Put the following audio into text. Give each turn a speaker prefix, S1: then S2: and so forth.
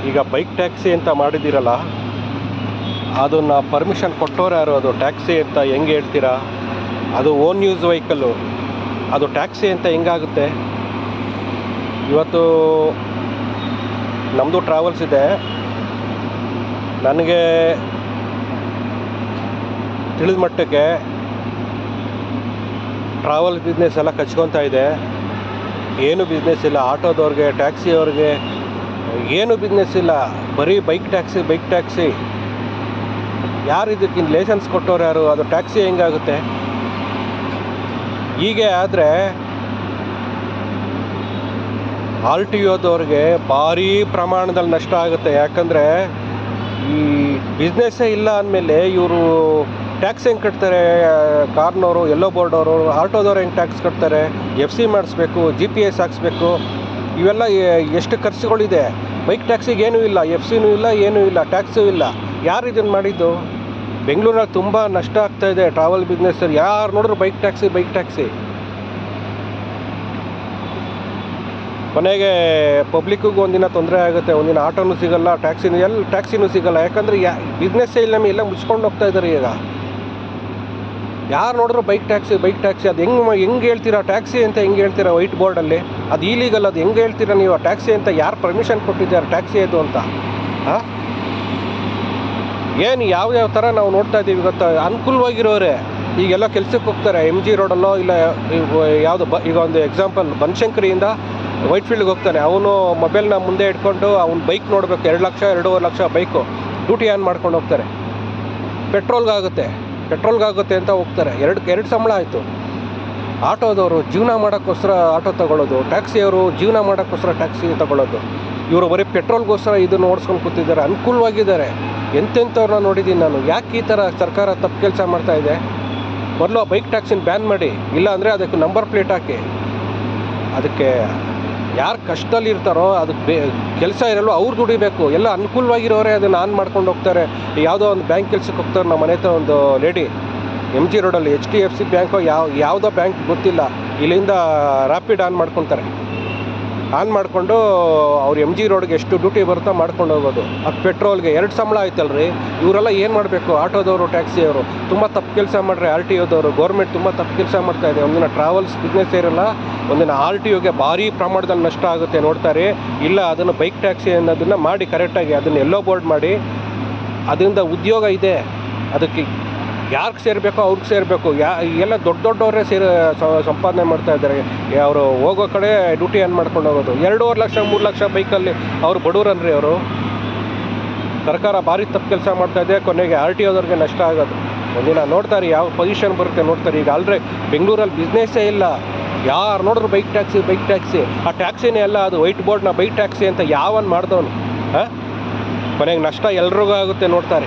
S1: ಈಗ bike taxi ಅಂತ ಮಾಡಿದ್ದೀರಲ್ಲ, ಅದನ್ನು ಪರ್ಮಿಷನ್ ಕೊಟ್ಟವ್ರು ಯಾರು? ಅದು ಟ್ಯಾಕ್ಸಿ ಅಂತ ಹೆಂಗೆ ಹೇಳ್ತೀರಾ? ಅದು ಓನ್ ಯೂಸ್ ವೆಹಿಕಲ್ಲು, ಅದು ಟ್ಯಾಕ್ಸಿ ಅಂತ ಹೆಂಗಾಗುತ್ತೆ? ಇವತ್ತು ನಮ್ಮದು ಟ್ರಾವೆಲ್ಸ್ ಇದೆ. ನನಗೆ ತಿಳಿದ ಮಟ್ಟಕ್ಕೆ ಟ್ರಾವೆಲ್ ಬಿಸ್ನೆಸ್ ಎಲ್ಲ ಕಚ್ಕೊತಾ ಇದೆ. ಏನು ಬಿಸ್ನೆಸ್ ಇಲ್ಲ, ಆಟೋದವ್ರಿಗೆ, ಟ್ಯಾಕ್ಸಿಯವ್ರಿಗೆ ಏನು ಬಿಸ್ನೆಸ್ ಇಲ್ಲ, ಬರೀ ಬೈಕ್ ಟ್ಯಾಕ್ಸಿ. ಯಾರು ಇದಕ್ಕಿಂತ ಲೈಸೆನ್ಸ್ ಕೊಟ್ಟವ್ರು ಯಾರು? ಅದು ಟ್ಯಾಕ್ಸಿ ಹೆಂಗಾಗುತ್ತೆ? ಹೀಗೆ ಆದರೆ RTOದವ್ರಿಗೆ ಭಾರೀ ಪ್ರಮಾಣದಲ್ಲಿ ನಷ್ಟ ಆಗುತ್ತೆ. ಯಾಕಂದರೆ ಈ ಬಿಸ್ನೆಸ್ಸೇ ಇಲ್ಲ ಅಂದಮೇಲೆ ಇವರು ಟ್ಯಾಕ್ಸ್ ಹೆಂಗೆ ಕಟ್ತಾರೆ? ಕಾರ್ನವರು, ಎಲ್ಲೋ ಬೋರ್ಡವರು, ಆಟೋದವ್ರು ಹೆಂಗೆ ಟ್ಯಾಕ್ಸ್ ಕಟ್ತಾರೆ? FC ಮಾಡಿಸ್ಬೇಕು, GPS ಹಾಕ್ಸ್ಬೇಕು, ಇವೆಲ್ಲ ಎಷ್ಟು ಖರ್ಚುಗಳಿದೆ. ಬೈಕ್ ಟ್ಯಾಕ್ಸಿಗೆ ಏನೂ ಇಲ್ಲ, FCನೂ ಇಲ್ಲ, ಏನೂ ಇಲ್ಲ, ಟ್ಯಾಕ್ಸೂ ಇಲ್ಲ. ಯಾರು ಇದನ್ನು ಮಾಡಿದ್ದು? ಬೆಂಗಳೂರಲ್ಲಿ ತುಂಬ ನಷ್ಟ ಆಗ್ತಾಯಿದೆ ಟ್ರಾವೆಲ್ ಬಿಸ್ನೆಸ್ಸಲ್ಲಿ. ಯಾರು ನೋಡಿದ್ರು ಬೈಕ್ ಟ್ಯಾಕ್ಸಿ. ಕೊನೆಗೆ ಪಬ್ಲಿಕ್ಕಿಗೂ ಒಂದಿನ ತೊಂದರೆ ಆಗುತ್ತೆ. ಒಂದಿನ ಆಟೋನೂ ಸಿಗೋಲ್ಲ, ಟ್ಯಾಕ್ಸಿನೂ ಸಿಗೋಲ್ಲ. ಯಾಕಂದರೆ ಬಿಸ್ನೆಸ್ಸೇ ಇಲ್ಲ, ನಮಗೆ ಎಲ್ಲ ಮುಚ್ಕೊಂಡು ಹೋಗ್ತಾ ಇದ್ದಾರೆ. ಈಗ ಯಾರು ನೋಡಿದ್ರು ಬೈಕ್ ಟ್ಯಾಕ್ಸಿ. ಅದು ಹೆಂಗೆ ಹೇಳ್ತೀರಾ ಟ್ಯಾಕ್ಸಿ ಅಂತ? ಹೆಂಗೆ ಹೇಳ್ತೀರಾ ವೈಟ್ ಬೋರ್ಡಲ್ಲಿ? ಅದು ಇಲೀಗಲ್. ಅದು ಹೆಂಗೆ ಹೇಳ್ತೀರಾ ನೀವು ಟ್ಯಾಕ್ಸಿ ಅಂತ? ಯಾರು ಪರ್ಮಿಷನ್ ಕೊಟ್ಟಿದ್ದಾರೆ ಟ್ಯಾಕ್ಸಿ ಅದು ಅಂತ? ಏನು ಯಾವ ಥರ ನಾವು ನೋಡ್ತಾ ಇದ್ದೀವಿ ಗೊತ್ತಾ? ಅನುಕೂಲವಾಗಿರೋರೆ ಈಗೆಲ್ಲ ಕೆಲಸಕ್ಕೆ ಹೋಗ್ತಾರೆ. MG ರೋಡಲ್ಲೋ ಇಲ್ಲ ಯಾವುದು ಈಗ ಒಂದು ಎಕ್ಸಾಂಪಲ್, ಬನಶಂಕರಿಯಿಂದ ವೈಟ್ಫೀಲ್ಡ್ಗೆ ಹೋಗ್ತಾನೆ. ಅವನು ಮೊಬೈಲ್ನ ಮುಂದೆ ಇಟ್ಕೊಂಡು ಅವ್ನು ಬೈಕ್ ನೋಡಬೇಕು. 2 lakh 2.5 lakh bike duty on ಮಾಡ್ಕೊಂಡು ಹೋಗ್ತಾರೆ. ಪೆಟ್ರೋಲ್ಗಾಗುತ್ತೆ ಅಂತ ಹೋಗ್ತಾರೆ. ಎರಡು ಸಂಬಳ ಆಯಿತು. ಆಟೋದವರು ಜೀವನ ಮಾಡೋಕ್ಕೋಸ್ಕರ ಆಟೋ ತಗೊಳ್ಳೋದು, ಟ್ಯಾಕ್ಸಿಯವರು ಜೀವನ ಮಾಡೋಕ್ಕೋಸ್ಕರ ಟ್ಯಾಕ್ಸಿ ತಗೊಳ್ಳೋದು. ಇವರು ಬರೀ ಪೆಟ್ರೋಲ್ಗೋಸ್ಕರ ಇದನ್ನು ಓಡಿಸ್ಕೊಂಡು ಕೂತಿದ್ದಾರೆ. ಅನುಕೂಲವಾಗಿದ್ದಾರೆ. ಎಂತೆಂಥವ್ರನ್ನ ನೋಡಿದ್ದೀನಿ ನಾನು. ಯಾಕೆ ಈ ಥರ ಸರ್ಕಾರ ತಪ್ಪು ಕೆಲಸ ಮಾಡ್ತಾಯಿದೆ? ಮೊದಲು ಆ ಬೈಕ್ ಟ್ಯಾಕ್ಸಿನ ಬ್ಯಾನ್ ಮಾಡಿ, ಇಲ್ಲಾಂದರೆ ಅದಕ್ಕೆ ನಂಬರ್ ಪ್ಲೇಟ್ ಹಾಕಿ. ಅದಕ್ಕೆ ಯಾರು ಕಷ್ಟದಲ್ಲಿ ಇರ್ತಾರೋ, ಅದಕ್ಕೆ ಕೆಲಸ ಇರಲ್ಲೋ ಅವ್ರು ದುಡಿಬೇಕು. ಎಲ್ಲ ಅನುಕೂಲವಾಗಿರೋರೆ ಅದನ್ನು ಆನ್ ಮಾಡ್ಕೊಂಡು ಹೋಗ್ತಾರೆ. ಯಾವುದೋ ಒಂದು ಬ್ಯಾಂಕ್ ಕೆಲಸಕ್ಕೆ ಹೋಗ್ತಾರೆ. ನಮ್ಮ ಮನೆ ಹತ್ರ ಒಂದು ಲೇಡಿ MG ರೋಡಲ್ಲಿ HDFC ಬ್ಯಾಂಕೋ ಯಾವುದೋ ಬ್ಯಾಂಕ್ ಗೊತ್ತಿಲ್ಲ, ಇಲ್ಲಿಂದ ರ್ಯಾಪಿಡ್ ಆನ್ ಮಾಡ್ಕೊತಾರೆ. ಆನ್ ಮಾಡಿಕೊಂಡು ಅವ್ರು MG ರೋಡ್ಗೆ ಎಷ್ಟು ಡ್ಯೂಟಿ ಬರುತ್ತೋ ಮಾಡ್ಕೊಂಡು ಹೋಗೋದು. ಅದು ಪೆಟ್ರೋಲ್ಗೆ 2 ಸಂಬಳ ಆಯ್ತಲ್ರಿ. ಇವರೆಲ್ಲ ಏನು ಮಾಡಬೇಕು? ಆಟೋದವರು, ಟ್ಯಾಕ್ಸಿಯವರು ತುಂಬ ತಪ್ಪು ಕೆಲಸ ಮಾಡ್ರೆ. RTOದವರು, ಗೌರ್ಮೆಂಟ್ ತುಂಬ ತಪ್ಪು ಕೆಲಸ ಮಾಡ್ತಾಯಿದೆ. ಒಂದಿನ ಟ್ರಾವೆಲ್ಸ್ ಬಿಸ್ನೆಸ್ ಇರಲ್ಲ, ಒಂದಿನ RTOಗೆ ಭಾರೀ ಪ್ರಮಾಣದಲ್ಲಿ ನಷ್ಟ ಆಗುತ್ತೆ. ನೋಡ್ತಾರೆ ಇಲ್ಲ, ಅದನ್ನು ಬೈಕ್ ಟ್ಯಾಕ್ಸಿ ಅನ್ನೋದನ್ನು ಮಾಡಿ ಕರೆಕ್ಟಾಗಿ ಅದನ್ನು ಎಲ್ಲೋ ಬೋರ್ಡ್ ಮಾಡಿ. ಅದರಿಂದ ಉದ್ಯೋಗ ಇದೆ. ಅದಕ್ಕೆ ಯಾರಿಗೆ ಸೇರಬೇಕೋ ಅವ್ರಿಗೆ ಸೇರಬೇಕು. ಎಲ್ಲ ದೊಡ್ಡವರೇ ಸಂಪಾದನೆ ಮಾಡ್ತಾ ಇದ್ದಾರೆ. ಅವರು ಹೋಗೋ ಕಡೆ ಡ್ಯೂಟಿ ಆನ್ ಮಾಡ್ಕೊಂಡು ಹೋಗೋದು. 2.5 ಲಕ್ಷ 3 ಲಕ್ಷ ಬೈಕಲ್ಲಿ ಅವರು ಬಡವರನ್ರಿ. ಅವರು ಸರ್ಕಾರ ಭಾರಿ ತಪ್ಪು ಕೆಲಸ ಮಾಡ್ತಾಯಿದೆ. ಕೊನೆಗೆ RTOದವ್ರಿಗೆ ನಷ್ಟ ಆಗೋದು. ಒಂದಿನ ನೋಡ್ತಾರೆ ಯಾವ ಪೊಸಿಷನ್ ಬರುತ್ತೆ ನೋಡ್ತಾರೆ. ಈಗ ಆಲ್ರೆಡಿ ಬೆಂಗಳೂರಲ್ಲಿ ಬಿಸ್ನೆಸ್ಸೇ ಇಲ್ಲ. ಯಾರು ನೋಡಿದ್ರು ಬೈಕ್ ಟ್ಯಾಕ್ಸಿ. ಆ ಟ್ಯಾಕ್ಸಿನೇ ಅಲ್ಲ, ಅದು ವೈಟ್ ಬೋರ್ಡ್ನ ಬೈಕ್ ಟ್ಯಾಕ್ಸಿ ಅಂತ ಯಾವನ್ ಮಾಡ್ದವನು. ಕೊನೆಗೆ ನಷ್ಟ ಎಲ್ರಿಗೂ ಆಗುತ್ತೆ ನೋಡ್ತಾರೆ.